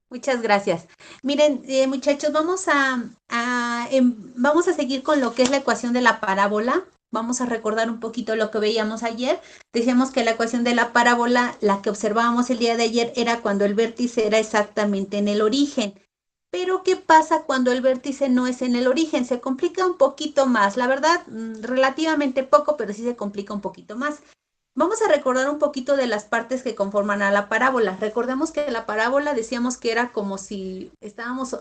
Muchas gracias. Miren, muchachos, vamos a seguir con lo que es la ecuación de la parábola. Vamos a recordar un poquito lo que veíamos ayer. Decíamos que la ecuación de la parábola, la que observábamos el día de ayer, era cuando el vértice era exactamente en el origen. Pero, ¿qué pasa cuando el vértice no es en el origen? Se complica un poquito más. La verdad, relativamente poco, pero sí se complica un poquito más. Vamos a recordar un poquito de las partes que conforman a la parábola. Recordemos que la parábola decíamos que era como si estábamos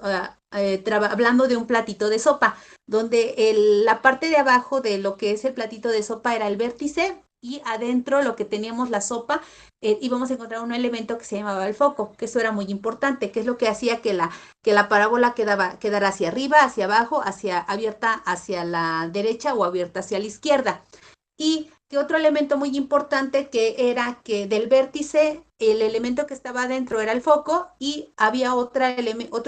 hablando de un platito de sopa, donde la parte de abajo de lo que es el platito de sopa era el vértice y adentro lo que teníamos la sopa, íbamos a encontrar un elemento que se llamaba el foco, que eso era muy importante, que es lo que hacía que la parábola quedara hacia arriba, hacia abajo, hacia abierta hacia la derecha o abierta hacia la izquierda. Y que otro elemento muy importante que era que del vértice el elemento que estaba adentro era el foco y había otro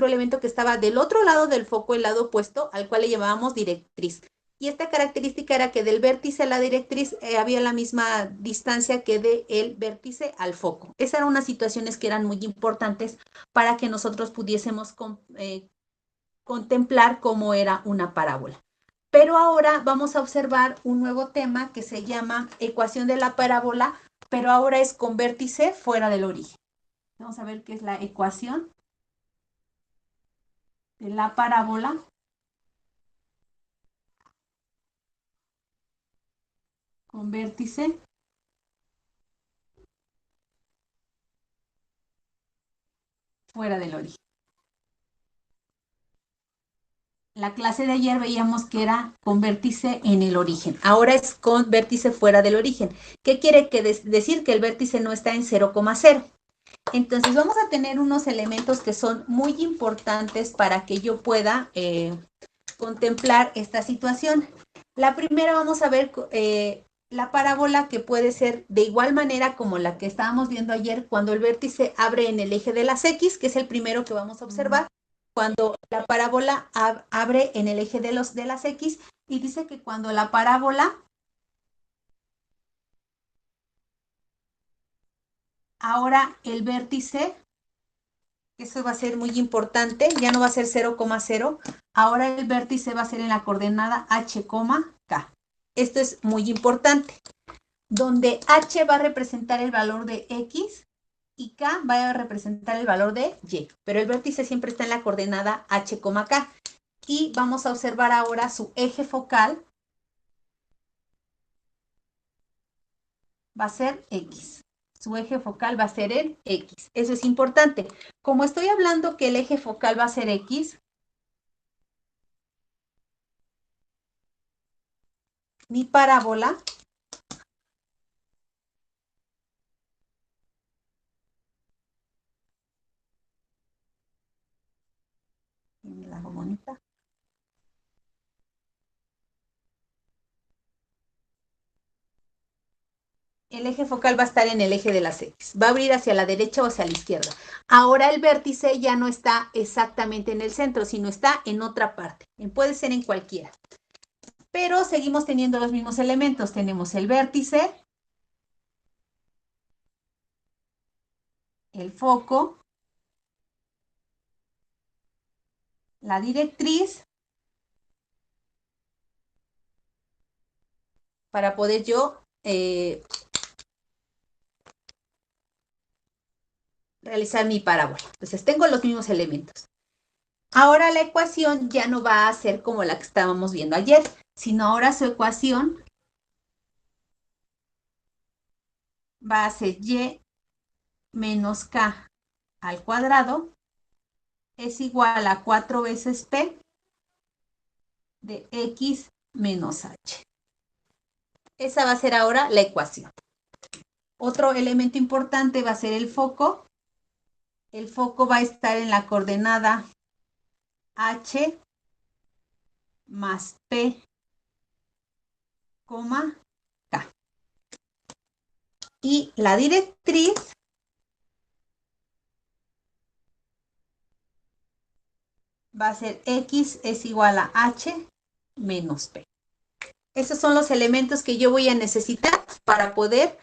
elemento que estaba del otro lado del foco, el lado opuesto, al cual le llamábamos directriz. Y esta característica era que del vértice a la directriz había la misma distancia que del vértice al foco. Esas eran unas situaciones que eran muy importantes para que nosotros pudiésemos contemplar cómo era una parábola. Pero ahora vamos a observar un nuevo tema que se llama ecuación de la parábola, pero ahora es con vértice fuera del origen. Vamos a ver qué es la ecuación de la parábola con vértice fuera del origen. La clase de ayer veíamos que era con vértice en el origen. Ahora es con vértice fuera del origen. ¿Qué quiere decir? Que el vértice no está en 0,0. Entonces vamos a tener unos elementos que son muy importantes para que yo pueda contemplar esta situación. La primera vamos a ver la parábola que puede ser de igual manera como la que estábamos viendo ayer cuando el vértice abre en el eje de las X, que es el primero que vamos a observar, cuando la parábola abre en el eje de las X y dice que cuando la parábola ahora el vértice, eso va a ser muy importante, ya no va a ser 0,0, ahora el vértice va a ser en la coordenada h, k. Esto es muy importante, donde h va a representar el valor de x y k va a representar el valor de y, pero el vértice siempre está en la coordenada h, k. Y vamos a observar ahora su eje focal va a ser x. Su eje focal va a ser el x. Eso es importante. Como estoy hablando que el eje focal va a ser x, mi parábola la hago bonita. El eje focal va a estar en el eje de las X. Va a abrir hacia la derecha o hacia la izquierda. Ahora el vértice ya no está exactamente en el centro, sino está en otra parte. Puede ser en cualquiera. Pero seguimos teniendo los mismos elementos. Tenemos el vértice, el foco, la directriz, para poder yo realizar mi parábola. Entonces tengo los mismos elementos. Ahora la ecuación ya no va a ser como la que estábamos viendo ayer, sino ahora su ecuación va a ser y menos k al cuadrado es igual a 4 veces p de x menos h. Esa va a ser ahora la ecuación. Otro elemento importante va a ser el foco. El foco va a estar en la coordenada h más p, k. Y la directriz va a ser x es igual a h menos p. Esos son los elementos que yo voy a necesitar para poder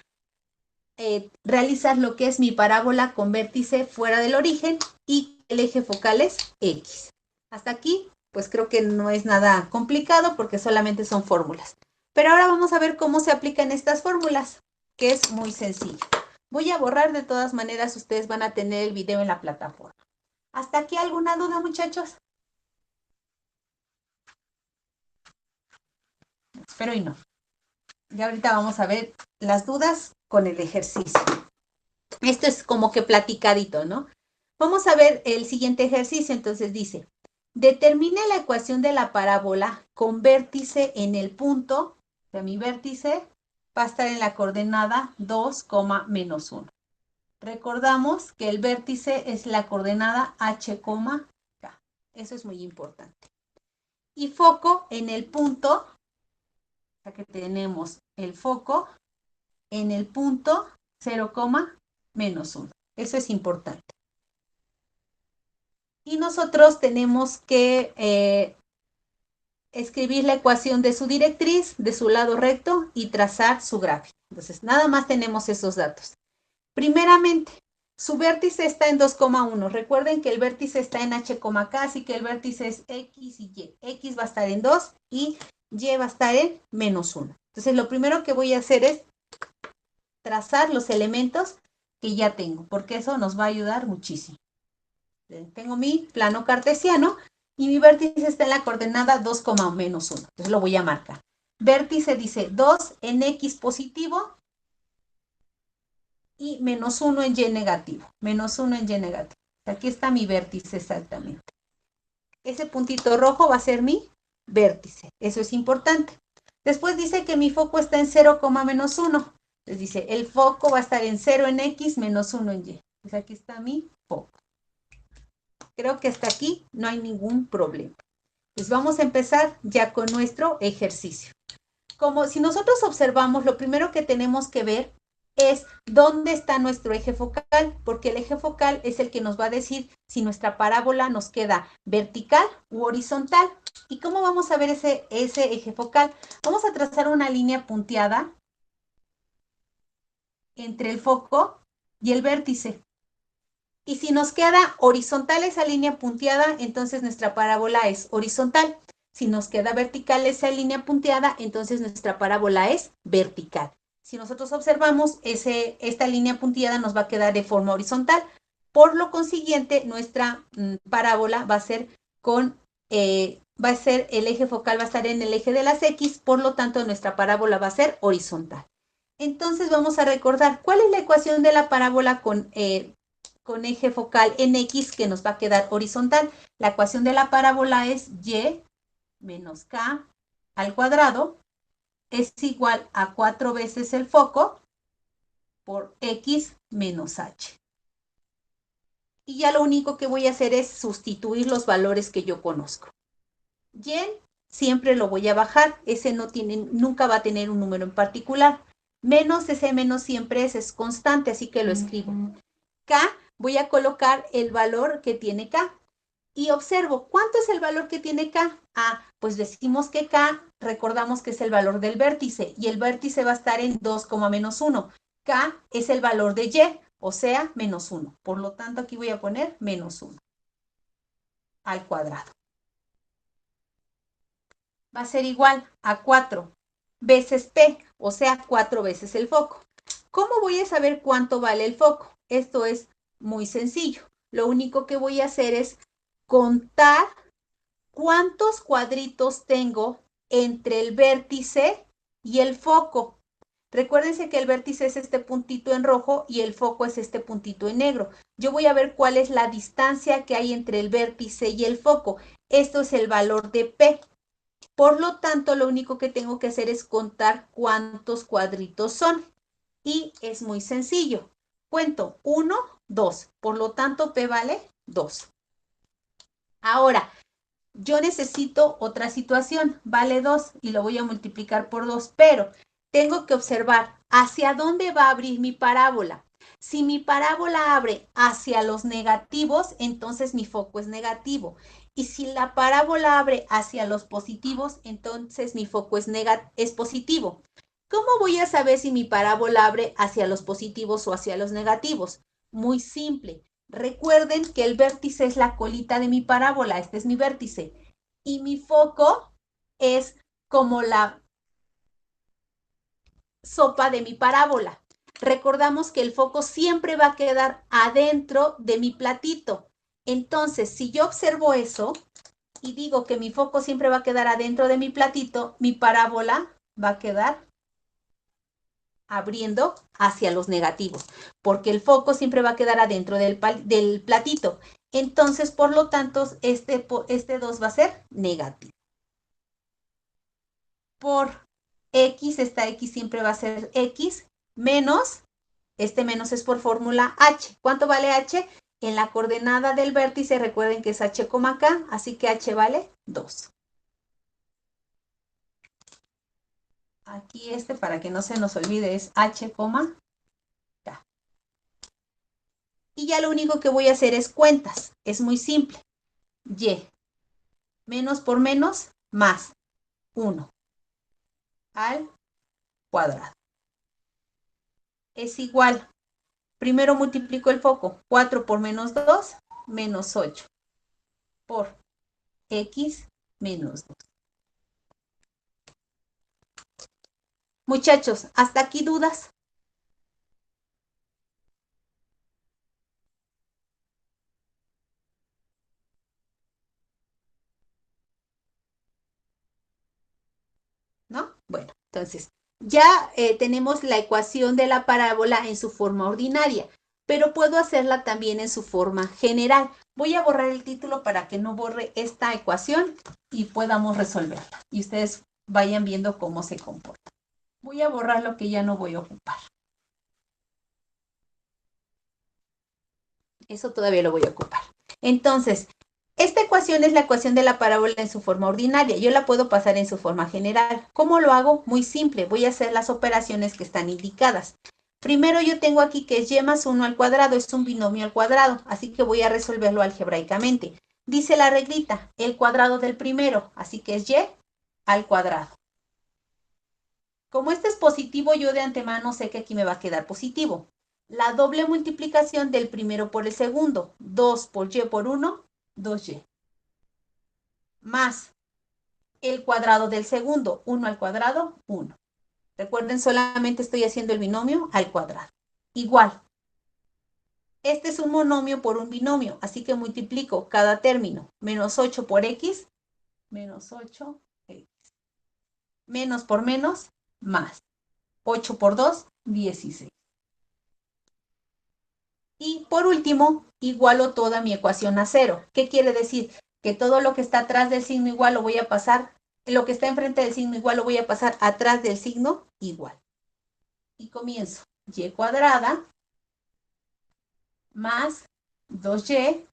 realizar lo que es mi parábola con vértice fuera del origen y el eje focal es X. Hasta aquí, pues creo que no es nada complicado porque solamente son fórmulas. Pero ahora vamos a ver cómo se aplican estas fórmulas, que es muy sencillo. Voy a borrar, de todas maneras ustedes van a tener el video en la plataforma. ¿Hasta aquí alguna duda, muchachos? Espero y no. Y ahorita vamos a ver las dudas con el ejercicio. Esto es como que platicadito, ¿no? Vamos a ver el siguiente ejercicio. Entonces dice, determine la ecuación de la parábola con vértice en el punto, o sea, mi vértice va a estar en la coordenada 2, menos 1. Recordamos que el vértice es la coordenada h, k. Eso es muy importante. Y foco en el punto, o sea que tenemos el foco en el punto 0, menos 1. Eso es importante. Y nosotros tenemos que escribir la ecuación de su directriz, de su lado recto y trazar su gráfico. Entonces, nada más tenemos esos datos. Primeramente, su vértice está en 2,1. Recuerden que el vértice está en h, k, así que el vértice es x y y. X va a estar en 2 y y va a estar en menos 1. Entonces, lo primero que voy a hacer es trazar los elementos que ya tengo, porque eso nos va a ayudar muchísimo. Tengo mi plano cartesiano y mi vértice está en la coordenada 2, menos 1. Entonces lo voy a marcar. Vértice dice 2 en X positivo y menos 1 en Y negativo. Menos 1 en Y negativo. Aquí está mi vértice exactamente. Ese puntito rojo va a ser mi vértice. Eso es importante. Después dice que mi foco está en 0, menos 1. Entonces dice, el foco va a estar en 0 en X menos 1 en Y. Pues aquí está mi foco. Creo que hasta aquí no hay ningún problema. Pues vamos a empezar ya con nuestro ejercicio. Como si nosotros observamos, lo primero que tenemos que ver es dónde está nuestro eje focal, porque el eje focal es el que nos va a decir si nuestra parábola nos queda vertical u horizontal. ¿Y cómo vamos a ver ese eje focal? Vamos a trazar una línea punteada entre el foco y el vértice. Y si nos queda horizontal esa línea punteada, entonces nuestra parábola es horizontal. Si nos queda vertical esa línea punteada, entonces nuestra parábola es vertical. Si nosotros observamos, esta línea punteada nos va a quedar de forma horizontal. Por lo consiguiente, nuestra parábola va a ser el eje focal va a estar en el eje de las X, por lo tanto nuestra parábola va a ser horizontal. Entonces vamos a recordar, ¿cuál es la ecuación de la parábola con eje focal en X que nos va a quedar horizontal? La ecuación de la parábola es Y menos K al cuadrado es igual a 4 veces el foco por X menos H. Y ya lo único que voy a hacer es sustituir los valores que yo conozco. Y siempre lo voy a bajar, ese nunca va a tener un número en particular. Menos, ese menos siempre es constante, así que lo escribo. K, voy a colocar el valor que tiene K. Y observo, ¿cuánto es el valor que tiene K? Ah, pues decimos que K, recordamos que es el valor del vértice, y el vértice va a estar en 2, menos 1. K es el valor de Y, o sea, menos 1. Por lo tanto, aquí voy a poner menos 1 al cuadrado. Va a ser igual a 4 veces P, o sea, 4 veces el foco. ¿Cómo voy a saber cuánto vale el foco? Esto es muy sencillo. Lo único que voy a hacer es contar cuántos cuadritos tengo entre el vértice y el foco. Recuérdense que el vértice es este puntito en rojo y el foco es este puntito en negro. Yo voy a ver cuál es la distancia que hay entre el vértice y el foco. Esto es el valor de P. Por lo tanto, lo único que tengo que hacer es contar cuántos cuadritos son. Y es muy sencillo. Cuento 1, 2. Por lo tanto, P vale 2. Ahora, yo necesito otra situación. Vale 2 y lo voy a multiplicar por 2. Pero tengo que observar hacia dónde va a abrir mi parábola. Si mi parábola abre hacia los negativos, entonces mi foco es negativo. Y si la parábola abre hacia los positivos, entonces mi foco es positivo. ¿Cómo voy a saber si mi parábola abre hacia los positivos o hacia los negativos? Muy simple. Recuerden que el vértice es la colita de mi parábola, este es mi vértice. Y mi foco es como la sopa de mi parábola. Recordamos que el foco siempre va a quedar adentro de mi platito. Entonces, si yo observo eso y digo que mi foco siempre va a quedar adentro de mi platito, mi parábola va a quedar abriendo hacia los negativos, porque el foco siempre va a quedar adentro del platito. Entonces, por lo tanto, este 2 va a ser negativo. Por X, esta X siempre va a ser X menos, este menos es por fórmula H. ¿Cuánto vale H? En la coordenada del vértice, recuerden que es H, K, así que H vale 2. Aquí para que no se nos olvide, es H, K. Y ya lo único que voy a hacer es cuentas. Es muy simple. Y menos por menos más 1 al cuadrado. Es igual. Primero multiplico el foco. 4 por menos 2, menos 8. Por X menos 2. Muchachos, ¿hasta aquí dudas? ¿No? Bueno, entonces ya tenemos la ecuación de la parábola en su forma ordinaria, pero puedo hacerla también en su forma general. Voy a borrar el título para que no borre esta ecuación y podamos resolverla. Y ustedes vayan viendo cómo se comporta. Voy a borrar lo que ya no voy a ocupar. Eso todavía lo voy a ocupar. Entonces, esta ecuación es la ecuación de la parábola en su forma ordinaria. Yo la puedo pasar en su forma general. ¿Cómo lo hago? Muy simple. Voy a hacer las operaciones que están indicadas. Primero yo tengo aquí que es y más 1 al cuadrado, es un binomio al cuadrado, así que voy a resolverlo algebraicamente. Dice la reglita, el cuadrado del primero, así que es y al cuadrado. Como este es positivo, yo de antemano sé que aquí me va a quedar positivo. La doble multiplicación del primero por el segundo, 2 por y por 1, 2y. Más el cuadrado del segundo, 1 al cuadrado, 1. Recuerden, solamente estoy haciendo el binomio al cuadrado. Igual, este es un monomio por un binomio, así que multiplico cada término. Menos 8 por x, menos 8x. Menos por menos, más. 8 por 2, 16. Y por último, igualo toda mi ecuación a cero. ¿Qué quiere decir? Que todo lo que está atrás del signo igual lo voy a pasar, lo que está enfrente del signo igual lo voy a pasar atrás del signo igual. Y comienzo. Y cuadrada más 2y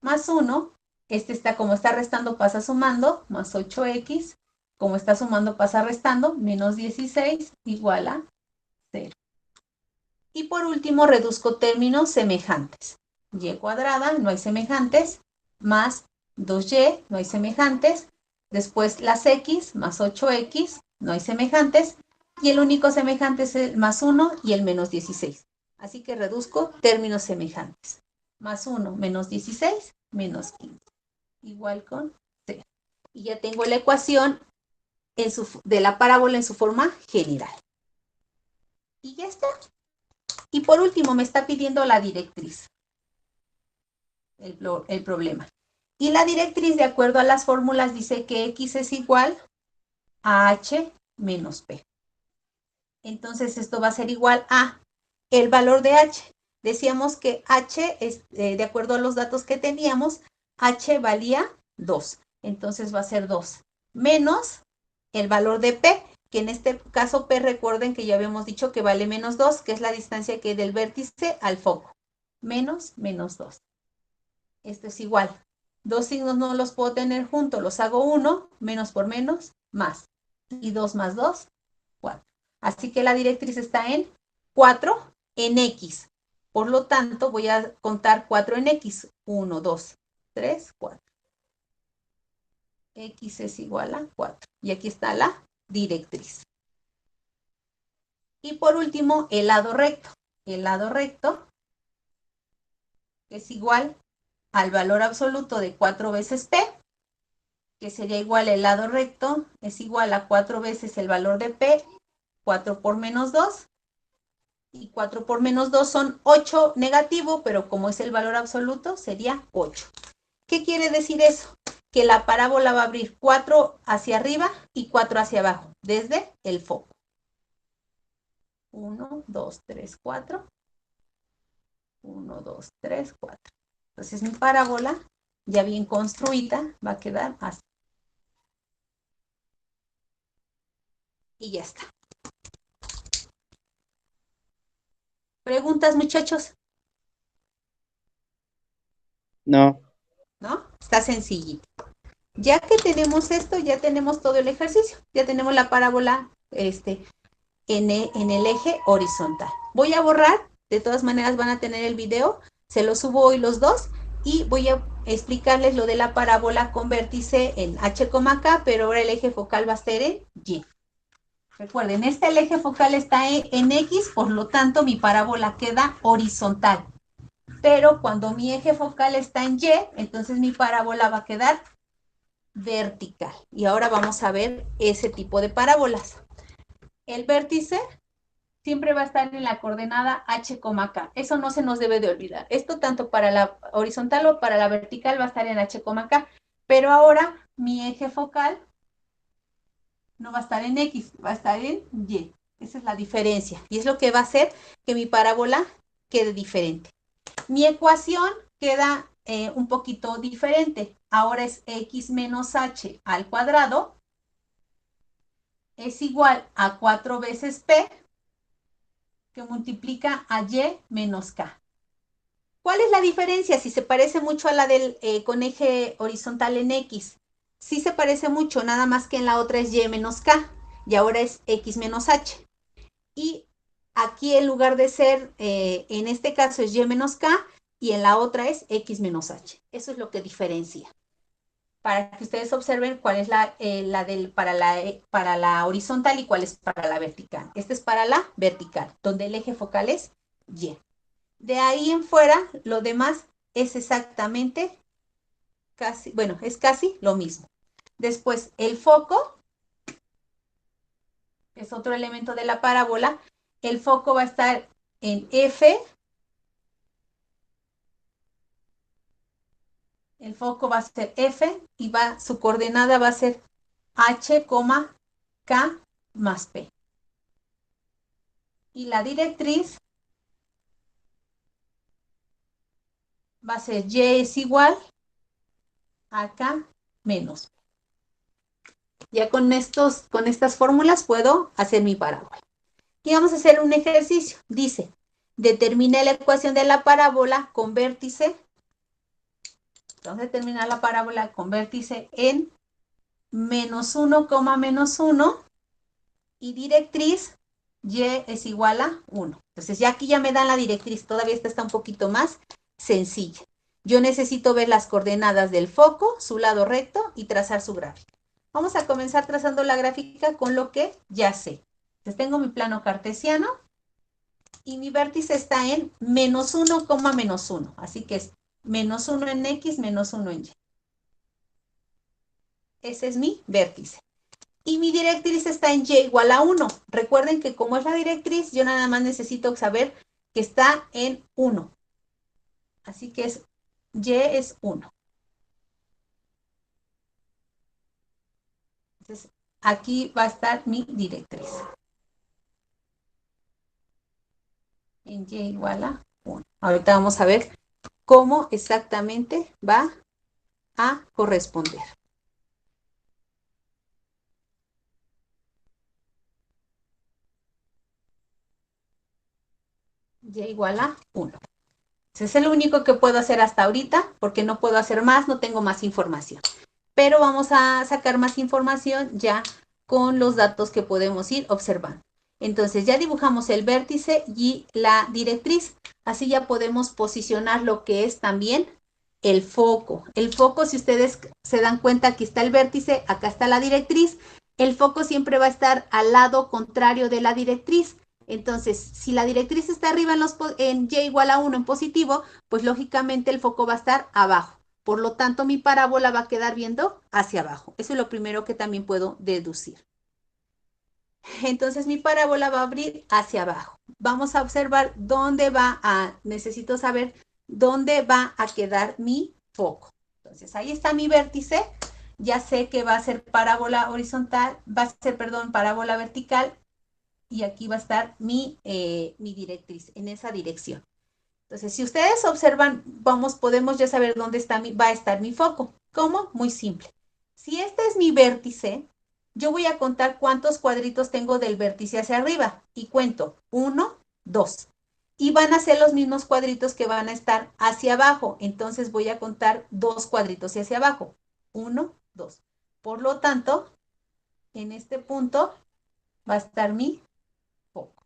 más 1. Este está, como está restando, pasa sumando, más 8x. Como está sumando, pasa restando, menos 16 igual a 0. Y por último, reduzco términos semejantes. Y cuadrada, no hay semejantes, más 2y, no hay semejantes. Después las x, más 8x, no hay semejantes. Y el único semejante es el más 1 y el menos 16. Así que reduzco términos semejantes. Más 1 menos 16, menos 15. Igual con 0. Y ya tengo la ecuación de la parábola en su forma general. Y ya está. Y por último, me está pidiendo la directriz, el problema. Y la directriz, de acuerdo a las fórmulas, dice que x es igual a h menos p. Entonces, esto va a ser igual a el valor de h. Decíamos que h, de acuerdo a los datos que teníamos, h valía 2. Entonces va a ser 2 menos el valor de p, que en este caso p, recuerden que ya habíamos dicho que vale menos 2, que es la distancia que hay del vértice al foco. Menos 2. Esto es igual. Dos signos no los puedo tener juntos, los hago 1, menos por menos, más. Y 2 más 2, 4. Así que la directriz está en 4 en x. Por lo tanto, voy a contar 4 en x. 1, 2, 3, 4. X es igual a 4. Y aquí está la directriz. Y por último, el lado recto. El lado recto que es igual al valor absoluto de 4 veces P, que sería igual el lado recto, es igual a 4 veces el valor de P, 4 por menos 2, y 4 por menos 2 son 8 negativo, pero como es el valor absoluto, sería 8. ¿Qué quiere decir eso? Que la parábola va a abrir 4 hacia arriba y 4 hacia abajo, desde el foco. 1, 2, 3, 4. 1, 2, 3, 4. Entonces mi parábola, ya bien construida, va a quedar así. Y ya está. ¿Preguntas, muchachos? No. ¿No? Está sencillito. Ya que tenemos esto, ya tenemos todo el ejercicio. Ya tenemos la parábola en el eje horizontal. Voy a borrar, de todas maneras van a tener el video, se los subo hoy los dos y voy a explicarles lo de la parábola con vértice en H, K, pero ahora el eje focal va a ser en Y. Recuerden, el eje focal está en X, por lo tanto mi parábola queda horizontal. Pero cuando mi eje focal está en Y, entonces mi parábola va a quedar vertical. Y ahora vamos a ver ese tipo de parábolas. El vértice siempre va a estar en la coordenada H, K. Eso no se nos debe de olvidar. Esto tanto para la horizontal o para la vertical va a estar en H, K. Pero ahora mi eje focal no va a estar en X, va a estar en Y. Esa es la diferencia. Y es lo que va a hacer que mi parábola quede diferente. Mi ecuación queda un poquito diferente. Ahora es X menos H al cuadrado es igual a 4 veces P que multiplica a Y menos K. ¿Cuál es la diferencia? Si se parece mucho a la del con eje horizontal en X. Sí se parece mucho, nada más que en la otra es Y menos K y ahora es X menos H. Y aquí en lugar de ser, en este caso es Y menos K y en la otra es X menos H. Eso es lo que diferencia. Para que ustedes observen cuál es para la horizontal y cuál es para la vertical. Este es para la vertical, donde el eje focal es Y. De ahí en fuera, lo demás es exactamente casi, bueno, es casi lo mismo. Después, el foco es otro elemento de la parábola. El foco va a estar en F. El foco va a ser F y su coordenada va a ser H, K más P. Y la directriz va a ser Y es igual a K menos P. Ya con estas fórmulas puedo hacer mi parábola. Y vamos a hacer un ejercicio. Dice, determina la ecuación de la parábola con vértice. Entonces, determina la parábola con vértice en menos 1, menos 1 y directriz Y es igual a 1. Entonces, ya aquí ya me dan la directriz. Todavía esta está un poquito más sencilla. Yo necesito ver las coordenadas del foco, su lado recto y trazar su gráfica. Vamos a comenzar trazando la gráfica con lo que ya sé. Entonces, tengo mi plano cartesiano y mi vértice está en menos 1, menos 1. Así que es menos 1 en X, menos 1 en Y. Ese es mi vértice. Y mi directriz está en Y igual a 1. Recuerden que como es la directriz, yo nada más necesito saber que está en 1. Así que Y es 1. Entonces, aquí va a estar mi directriz. En Y igual a 1. Ahorita vamos a ver cómo exactamente va a corresponder. Y igual a 1. Ese es el único que puedo hacer hasta ahorita, porque no puedo hacer más, no tengo más información. Pero vamos a sacar más información ya con los datos que podemos ir observando. Entonces ya dibujamos el vértice y la directriz. Así ya podemos posicionar lo que es también el foco. El foco, si ustedes se dan cuenta, aquí está el vértice, acá está la directriz. El foco siempre va a estar al lado contrario de la directriz. Entonces, si la directriz está arriba en y igual a 1 en positivo, pues lógicamente el foco va a estar abajo. Por lo tanto, mi parábola va a quedar viendo hacia abajo. Eso es lo primero que también puedo deducir. Entonces, mi parábola va a abrir hacia abajo. Vamos a observar dónde necesito saber dónde va a quedar mi foco. Entonces, ahí está mi vértice. Ya sé que va a ser parábola horizontal, va a ser, perdón, parábola vertical, y aquí va a estar mi directriz, en esa dirección. Entonces, si ustedes observan, podemos ya saber dónde va a estar mi foco. ¿Cómo? Muy simple. Si este es mi vértice, yo voy a contar cuántos cuadritos tengo del vértice hacia arriba. Y cuento, 1, 2. Y van a ser los mismos cuadritos que van a estar hacia abajo. Entonces voy a contar 2 cuadritos hacia abajo. 1, 2. Por lo tanto, en este punto va a estar mi foco.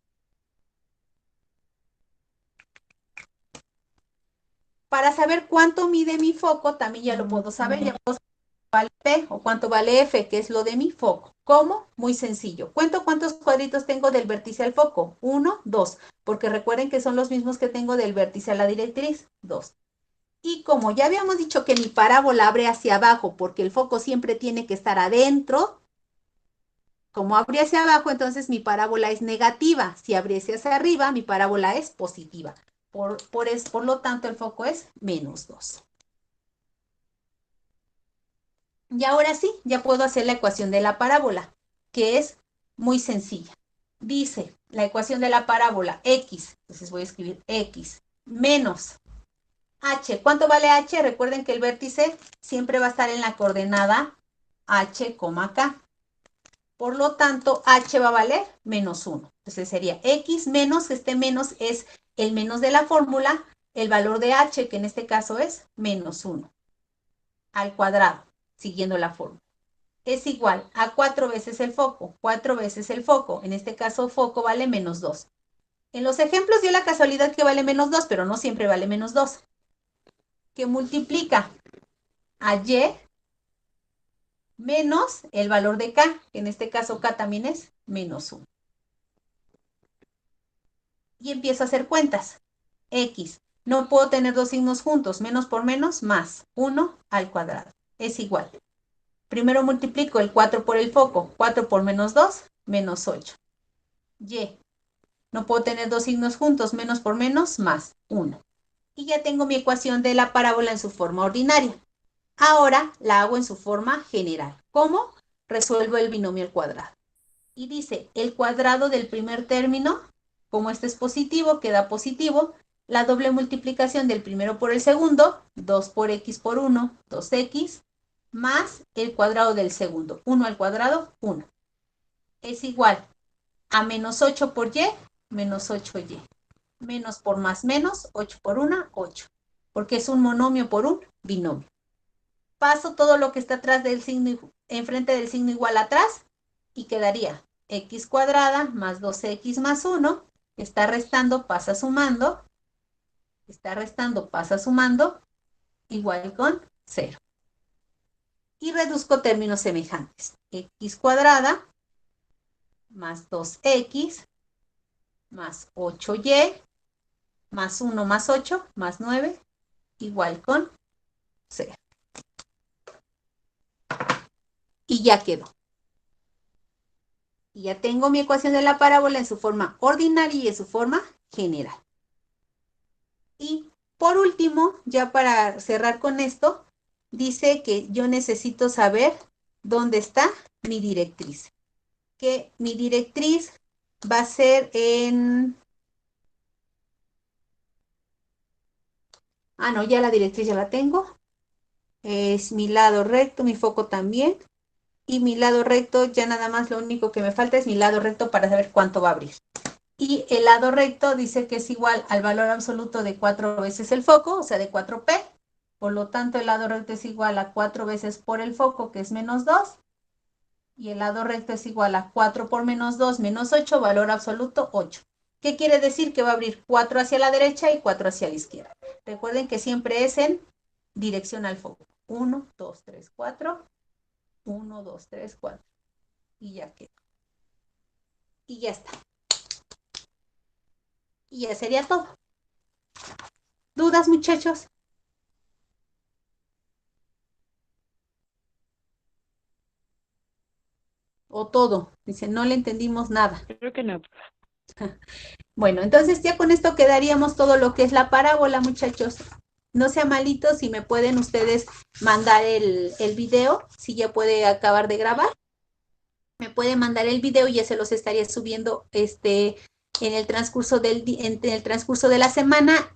Para saber cuánto mide mi foco, también ya lo puedo saber, ya puedo saber cuánto vale P o cuánto vale F, que es lo de mi foco. ¿Cómo? Muy sencillo. Cuento cuántos cuadritos tengo del vértice al foco. 1, 2, porque recuerden que son los mismos que tengo del vértice a la directriz. 2. Y como ya habíamos dicho que mi parábola abre hacia abajo, porque el foco siempre tiene que estar adentro, como abre hacia abajo, entonces mi parábola es negativa. Si abriese hacia arriba, mi parábola es positiva. Por lo tanto, el foco es menos 2. Y ahora sí, ya puedo hacer la ecuación de la parábola, que es muy sencilla. Dice la ecuación de la parábola x, entonces voy a escribir x, menos h. ¿Cuánto vale h? Recuerden que el vértice siempre va a estar en la coordenada h, k. Por lo tanto, h va a valer menos 1. Entonces sería x menos, este menos es el menos de la fórmula, el valor de h, que en este caso es menos 1, al cuadrado, siguiendo la fórmula. Es igual a 4 veces el foco. 4 veces el foco. En este caso, foco vale menos 2. En los ejemplos dio la casualidad que vale menos 2, pero no siempre vale menos 2. Que multiplica a y menos el valor de k, que en este caso k también es menos 1. Y empiezo a hacer cuentas. X. No puedo tener dos signos juntos. Menos por menos, más 1 al cuadrado. Es igual. Primero multiplico el 4 por el foco. 4 por menos 2, menos 8. Y. No puedo tener dos signos juntos, menos por menos, más 1. Y ya tengo mi ecuación de la parábola en su forma ordinaria. Ahora la hago en su forma general. ¿Cómo? Resuelvo el binomio al cuadrado. Y dice, el cuadrado del primer término, como este es positivo, queda positivo. La doble multiplicación del primero por el segundo, 2 por x por 1, 2x, más el cuadrado del segundo, 1 al cuadrado, 1. Es igual a menos 8 por y, menos 8y. Menos por más menos, 8 por 1, 8. Porque es un monomio por un binomio. Paso todo lo que está atrás del signo, enfrente del signo igual atrás, y quedaría x cuadrada más 2x más 1. Está restando, pasa sumando. Está restando, pasa sumando, igual con 0. Y reduzco términos semejantes. X cuadrada más 2x más 8y más 1 más 8 más 9 igual con 0. Y ya quedó. Y ya tengo mi ecuación de la parábola en su forma ordinaria y en su forma general. Y por último, ya para cerrar con esto, dice que yo necesito saber dónde está mi directriz. Que mi directriz va a ser en... Ah, no, ya la directriz ya la tengo. Es mi lado recto, mi foco también. Y mi lado recto, ya nada más lo único que me falta es mi lado recto para saber cuánto va a abrir. Y el lado recto dice que es igual al valor absoluto de 4 veces el foco, o sea, de 4p. Por lo tanto, el lado recto es igual a 4 veces por el foco, que es menos 2. Y el lado recto es igual a 4 por menos 2, menos 8, valor absoluto 8. ¿Qué quiere decir? Que va a abrir 4 hacia la derecha y 4 hacia la izquierda. Recuerden que siempre es en dirección al foco. 1, 2, 3, 4. 1, 2, 3, 4. Y ya quedó. Y ya está. Y ya sería todo. ¿Dudas, muchachos? ¿O todo? Dice, no le entendimos nada. Creo que no. Bueno, entonces ya con esto quedaríamos todo lo que es la parábola, muchachos. No sea malito si me pueden ustedes mandar el video, si ya puede acabar de grabar. Me puede mandar el video y ya se los estaría subiendo en el transcurso en el transcurso de la semana.